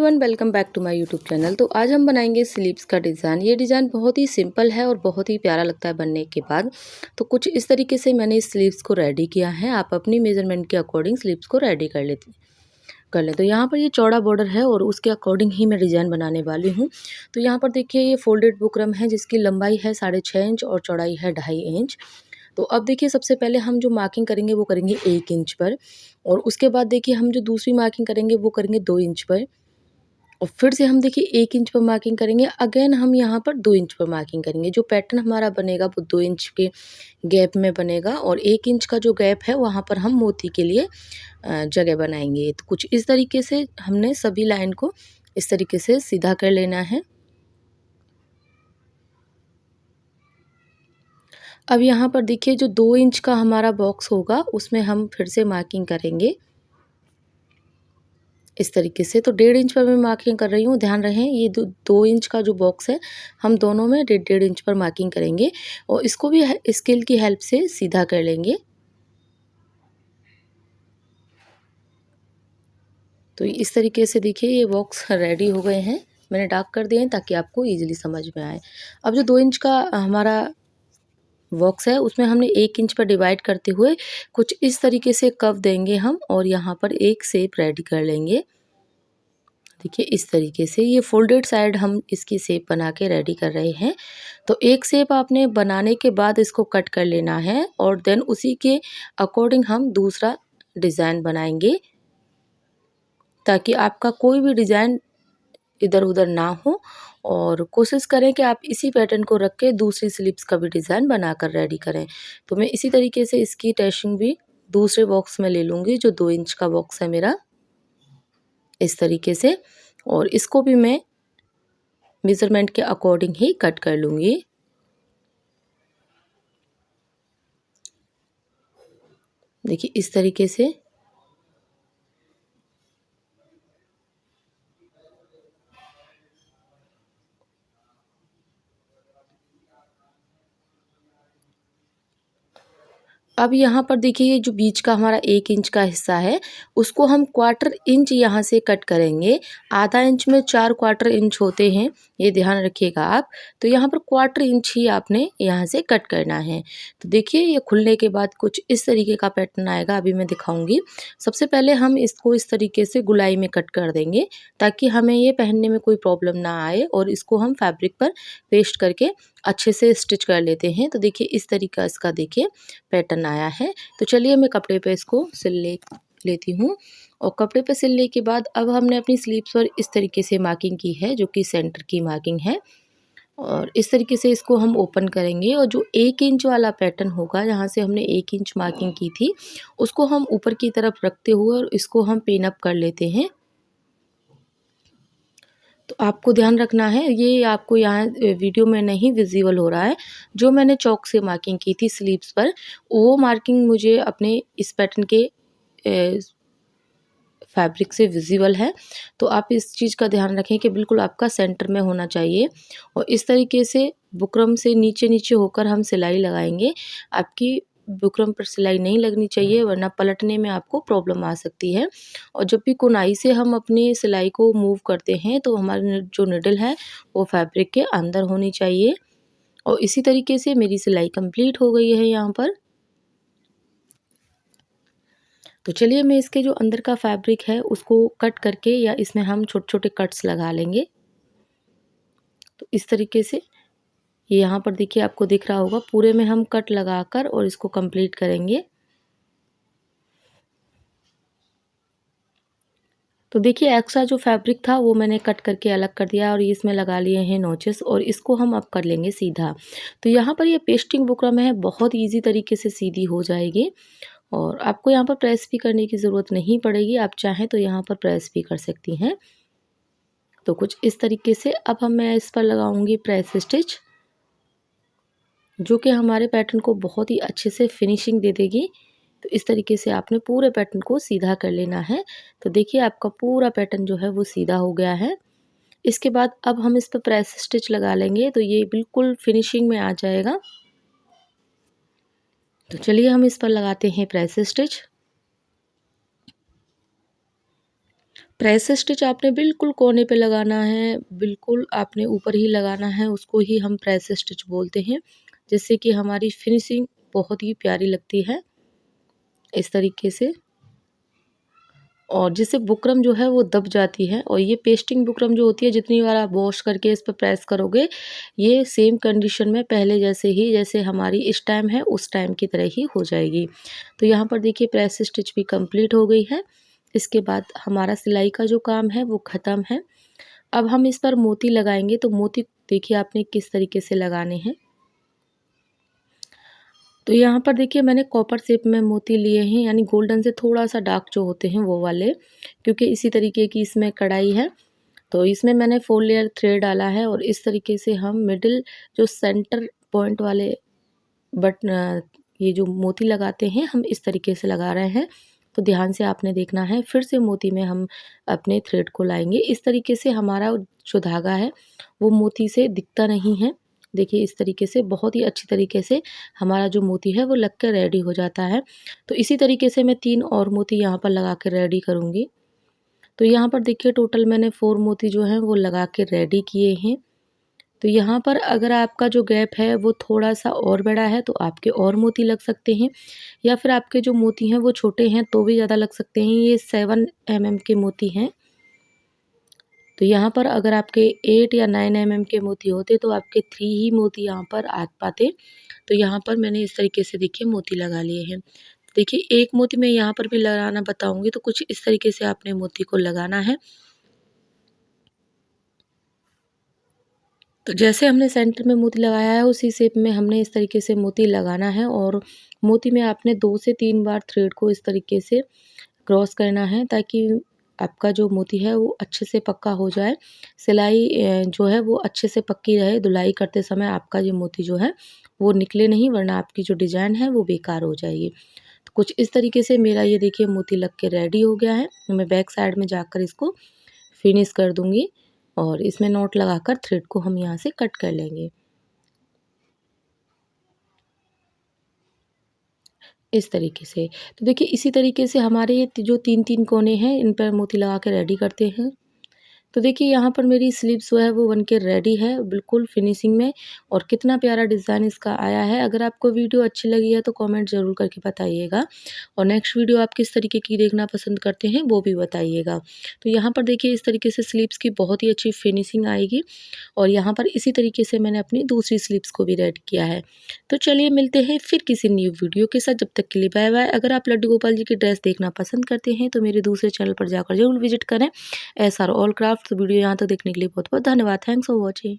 Everyone, welcome back to my YouTube channel. तो आज हम बनाएंगे स्लीव्स का डिज़ाइन। ये डिज़ाइन बहुत ही सिंपल है और बहुत ही प्यारा लगता है बनने के बाद। तो कुछ इस तरीके से मैंने इस स्लीव्स को रेडी किया है। आप अपनी मेजरमेंट के अकॉर्डिंग स्लीव्स को रेडी कर लें। तो यहाँ पर ये चौड़ा बॉर्डर है और उसके अकॉर्डिंग ही मैं डिज़ाइन बनाने वाली हूँ। तो यहाँ पर देखिए ये फोल्डेड बुकरम है जिसकी लंबाई है 6.5 इंच और चौड़ाई है 2.5 इंच। तो अब देखिए सबसे पहले हम जो मार्किंग करेंगे वो करेंगे 1 इंच पर, और उसके बाद देखिए हम जो दूसरी मार्किंग करेंगे वो करेंगे 2 इंच पर, और फिर से हम देखिए 1 इंच पर मार्किंग करेंगे। अगेन हम यहाँ पर 2 इंच पर मार्किंग करेंगे। जो पैटर्न हमारा बनेगा वो 2 इंच के गैप में बनेगा, और 1 इंच का जो गैप है वहाँ पर हम मोती के लिए जगह बनाएंगे। तो कुछ इस तरीके से हमने सभी लाइन को इस तरीके से सीधा कर लेना है। अब यहाँ पर देखिए जो 2 इंच का हमारा बॉक्स होगा उसमें हम फिर से मार्किंग करेंगे इस तरीके से। तो 1.5 इंच पर मैं मार्किंग कर रही हूँ। ध्यान रहे ये 2 इंच का जो बॉक्स है हम दोनों में 1.5 इंच पर मार्किंग करेंगे, और इसको भी स्केल की हेल्प से सीधा कर लेंगे। तो इस तरीके से देखिए ये बॉक्स रेडी हो गए हैं। मैंने डार्क कर दिए हैं ताकि आपको ईजिली समझ में आए। अब जो 2 इंच का हमारा बॉक्स है उसमें हमने 1 इंच पर डिवाइड करते हुए कुछ इस तरीके से कर्व देंगे हम, और यहाँ पर एक शेप रेडी कर लेंगे। देखिए इस तरीके से ये फोल्डेड साइड हम इसकी शेप बना के रेडी कर रहे हैं। तो एक शेप आपने बनाने के बाद इसको कट कर लेना है, और देन उसी के अकॉर्डिंग हम दूसरा डिज़ाइन बनाएंगे ताकि आपका कोई भी डिज़ाइन इधर उधर ना हो। और कोशिश करें कि आप इसी पैटर्न को रख के दूसरी स्लीव्स का भी डिज़ाइन बनाकर रेडी करें। तो मैं इसी तरीके से इसकी टेस्टिंग भी दूसरे बॉक्स में ले लूँगी जो 2 इंच का बॉक्स है मेरा, इस तरीके से, और इसको भी मैं मेज़रमेंट के अकॉर्डिंग ही कट कर लूँगी। देखिए इस तरीके से। अब यहाँ पर देखिए ये जो बीच का हमारा 1 इंच का हिस्सा है उसको हम 1/4 इंच यहाँ से कट करेंगे। आधा इंच में 4 1/4 इंच होते हैं, ये ध्यान रखिएगा आप। तो यहाँ पर 1/4 इंच ही आपने यहाँ से कट करना है। तो देखिए ये खुलने के बाद कुछ इस तरीके का पैटर्न आएगा, अभी मैं दिखाऊंगी। सबसे पहले हम इसको इस तरीके से गुलाई में कट कर देंगे ताकि हमें ये पहनने में कोई प्रॉब्लम ना आए, और इसको हम फैब्रिक पर पेस्ट करके अच्छे से स्टिच कर लेते हैं। तो देखिए इस तरीका इसका देखिए पैटर्न आया है। तो चलिए मैं कपड़े पे इसको लेती हूँ, और कपड़े पे सिलने के बाद अब हमने अपनी स्लीव्स पर इस तरीके से मार्किंग की है जो कि सेंटर की मार्किंग है, और इस तरीके से इसको हम ओपन करेंगे। और जो 1 इंच वाला पैटर्न होगा जहाँ से हमने 1 इंच मार्किंग की थी उसको हम ऊपर की तरफ रखते हुए और इसको हम पिन अप कर लेते हैं। तो आपको ध्यान रखना है, ये आपको यहाँ वीडियो में नहीं विजिबल हो रहा है। जो मैंने चॉक से मार्किंग की थी स्लीव्स पर, वो मार्किंग मुझे अपने इस पैटर्न के फैब्रिक से विजिबल है। तो आप इस चीज़ का ध्यान रखें कि बिल्कुल आपका सेंटर में होना चाहिए, और इस तरीके से बुकरम से नीचे नीचे होकर हम सिलाई लगाएंगे। आपकी बुकरम पर सिलाई नहीं लगनी चाहिए वरना पलटने में आपको प्रॉब्लम आ सकती है। और जब भी कोनाई से हम अपनी सिलाई को मूव करते हैं तो हमारी जो निडल है वो फैब्रिक के अंदर होनी चाहिए। और इसी तरीके से मेरी सिलाई कंप्लीट हो गई है यहाँ पर। तो चलिए मैं इसके जो अंदर का फैब्रिक है उसको कट करके, या इसमें हम छोटे छोटे कट्स लगा लेंगे। तो इस तरीके से ये यहाँ पर देखिए आपको दिख रहा होगा, पूरे में हम कट लगाकर और इसको कंप्लीट करेंगे। तो देखिए एक्स्ट्रा जो फैब्रिक था वो मैंने कट करके अलग कर दिया, और ये इसमें लगा लिए हैं नोचेस, और इसको हम अब कर लेंगे सीधा। तो यहाँ पर ये पेस्टिंग बुकरम है, बहुत ईजी तरीके से सीधी हो जाएगी, और आपको यहाँ पर प्रेस भी करने की ज़रूरत नहीं पड़ेगी। आप चाहें तो यहाँ पर प्रेस भी कर सकती हैं। तो कुछ इस तरीके से अब मैं इस पर लगाऊंगी प्रेस स्टिच, जो कि हमारे पैटर्न को बहुत ही अच्छे से फिनिशिंग दे देगी। तो इस तरीके से आपने पूरे पैटर्न को सीधा कर लेना है। तो देखिए आपका पूरा पैटर्न जो है वो सीधा हो गया है। इसके बाद अब हम इस पर प्रेस स्टिच लगा लेंगे तो ये बिल्कुल फिनिशिंग में आ जाएगा। तो चलिए हम इस पर लगाते हैं प्रेस स्टिच। प्रेस स्टिच आपने बिल्कुल कोने पे लगाना है, बिल्कुल आपने ऊपर ही लगाना है, उसको ही हम प्रेस स्टिच बोलते हैं, जिससे कि हमारी फिनिशिंग बहुत ही प्यारी लगती है इस तरीके से। और जिससे बुकरम जो है वो दब जाती है, और ये पेस्टिंग बुकरम जो होती है, जितनी बार आप वॉश करके इस पर प्रेस करोगे, ये सेम कंडीशन में पहले जैसे ही, जैसे हमारी इस टाइम है उस टाइम की तरह ही हो जाएगी। तो यहाँ पर देखिए प्रेस स्टिच भी कंप्लीट हो गई है। इसके बाद हमारा सिलाई का जो काम है वो ख़त्म है। अब हम इस पर मोती लगाएंगे, तो मोती देखिए आपने किस तरीके से लगाने हैं। तो यहाँ पर देखिए मैंने कॉपर शेप में मोती लिए हैं, यानी गोल्डन से थोड़ा सा डार्क जो होते हैं वो वाले, क्योंकि इसी तरीके की इसमें कढ़ाई है। तो इसमें मैंने 4 लेयर थ्रेड डाला है, और इस तरीके से हम मिडिल जो सेंटर पॉइंट वाले ये जो मोती लगाते हैं, हम इस तरीके से लगा रहे हैं। तो ध्यान से आपने देखना है। फिर से मोती में हम अपने थ्रेड को लाएंगे। इस तरीके से हमारा जो धागा है वो मोती से दिखता नहीं है। देखिए इस तरीके से बहुत ही अच्छी तरीके से हमारा जो मोती है वो लग कर रेडी हो जाता है। तो इसी तरीके से मैं 3 और मोती यहाँ पर लगा के रेडी करूँगी। तो यहाँ पर देखिए टोटल मैंने 4 मोती जो हैं वो लगा के रेडी किए हैं। तो यहाँ पर अगर आपका जो गैप है वो थोड़ा-सा और बड़ा है, तो आपके और मोती लग सकते हैं, या फिर आपके जो मोती हैं वो छोटे हैं तो भी ज़्यादा लग सकते हैं। ये 7 mm के मोती हैं। तो यहाँ पर अगर आपके 8 या 9 mm के मोती होते तो आपके 3 ही मोती यहाँ पर आ पाते। तो यहाँ पर मैंने इस तरीके से देखिए मोती लगा लिए हैं। देखिए एक मोती मैं यहाँ पर भी लगाना बताऊँगी, तो कुछ इस तरीके से आपने मोती को लगाना है। तो जैसे हमने सेंटर में मोती लगाया है उसी शेप में हमने इस तरीके से मोती लगाना है, और मोती में आपने 2 से 3 बार थ्रेड को इस तरीके से क्रॉस करना है, ताकि आपका जो मोती है वो अच्छे से पक्का हो जाए। सिलाई जो है वो अच्छे से पक्की रहे, धुलाई करते समय आपका ये मोती जो है वो निकले नहीं, वरना आपकी जो डिज़ाइन है वो बेकार हो जाएगी। तो कुछ इस तरीके से मेरा ये देखिए मोती लग के रेडी हो गया है। मैं बैक साइड में जाकर इसको फिनिश कर दूँगी, और इसमें नॉट लगाकर थ्रेड को हम यहाँ से कट कर लेंगे इस तरीके से। तो देखिए इसी तरीके से हमारे ये जो 3-3 कोने हैं इन पर मोती लगा के रेडी करते हैं। तो देखिए यहाँ पर मेरी स्लीव्स जो है वो बन के रेडी है, बिल्कुल फिनिशिंग में, और कितना प्यारा डिज़ाइन इसका आया है। अगर आपको वीडियो अच्छी लगी है तो कमेंट ज़रूर करके बताइएगा, और नेक्स्ट वीडियो आप किस तरीके की देखना पसंद करते हैं वो भी बताइएगा। तो यहाँ पर देखिए इस तरीके से स्लीव्स की बहुत ही अच्छी फिनिशिंग आएगी, और यहाँ पर इसी तरीके से मैंने अपनी दूसरी स्लीव्स को भी रेडी किया है। तो चलिए मिलते हैं फिर किसी न्यू वीडियो के साथ, जब तक के लिए बाय बाय। अगर आप लड्डू गोपाल जी की ड्रेस देखना पसंद करते हैं तो मेरे दूसरे चैनल पर जाकर जरूर विजिट करें, SR ऑल क्राफ्ट। वीडियो यहाँ तक देखने के लिए बहुत बहुत धन्यवाद। Thanks for watching.